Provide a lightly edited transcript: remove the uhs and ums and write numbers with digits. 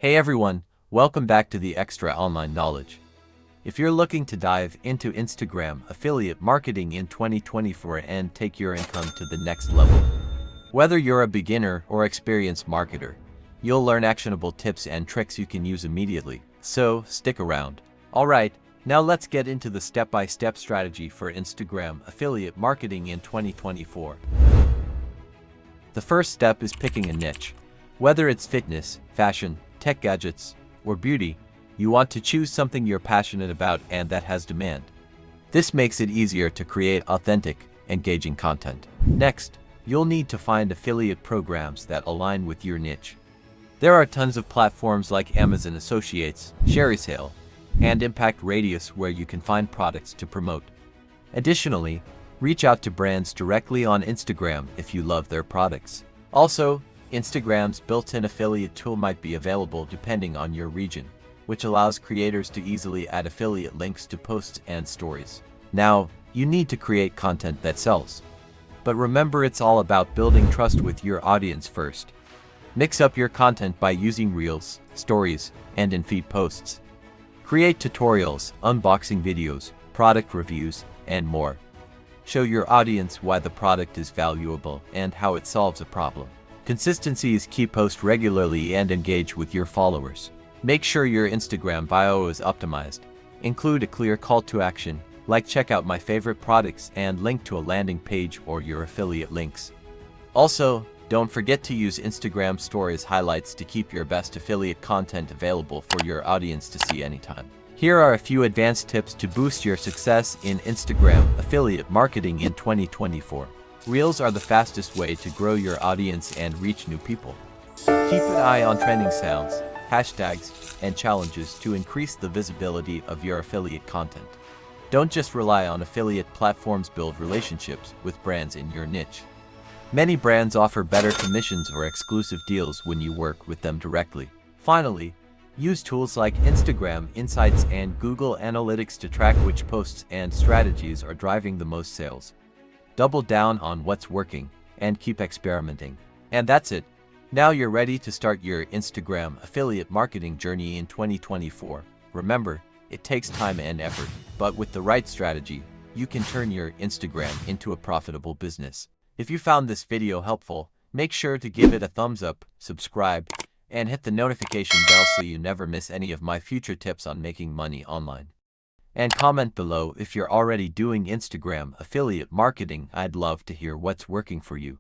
Hey everyone, welcome back to the Extra Online Knowledge. If you're looking to dive into Instagram affiliate marketing in 2024 and take your income to the next level, whether you're a beginner or experienced marketer, you'll learn actionable tips and tricks you can use immediately. So stick around. Alright, now let's get into the step-by-step strategy for Instagram affiliate marketing in 2024. The first step is picking a niche. Whether it's fitness, fashion, tech gadgets, or beauty, you want to choose something you're passionate about and that has demand. This makes it easier to create authentic, engaging content. Next, you'll need to find affiliate programs that align with your niche. There are tons of platforms like Amazon Associates, ShareASale, and Impact Radius where you can find products to promote. Additionally, reach out to brands directly on Instagram if you love their products. Also, Instagram's built-in affiliate tool might be available depending on your region, which allows creators to easily add affiliate links to posts and stories. Now, you need to create content that sells. But remember, it's all about building trust with your audience first. Mix up your content by using Reels, Stories, and in-feed posts. Create tutorials, unboxing videos, product reviews, and more. Show your audience why the product is valuable and how it solves a problem. Consistency is key. Post regularly and engage with your followers. Make sure your Instagram bio is optimized. Include a clear call to action, like check out my favorite products and link to a landing page or your affiliate links. Also, don't forget to use Instagram Stories highlights to keep your best affiliate content available for your audience to see anytime. Here are a few advanced tips to boost your success in Instagram affiliate marketing in 2024. Reels are the fastest way to grow your audience and reach new people. Keep an eye on trending sounds, hashtags, and challenges to increase the visibility of your affiliate content. Don't just rely on affiliate platforms. Build relationships with brands in your niche. Many brands offer better commissions or exclusive deals when you work with them directly. Finally, use tools like Instagram Insights and Google Analytics to track which posts and strategies are driving the most sales. Double down on what's working and keep experimenting. And that's it. Now you're ready to start your Instagram affiliate marketing journey in 2024. Remember, it takes time and effort, but with the right strategy, you can turn your Instagram into a profitable business. If you found this video helpful, make sure to give it a thumbs up, subscribe, and hit the notification bell so you never miss any of my future tips on making money online. And comment below if you're already doing Instagram affiliate marketing. I'd love to hear what's working for you.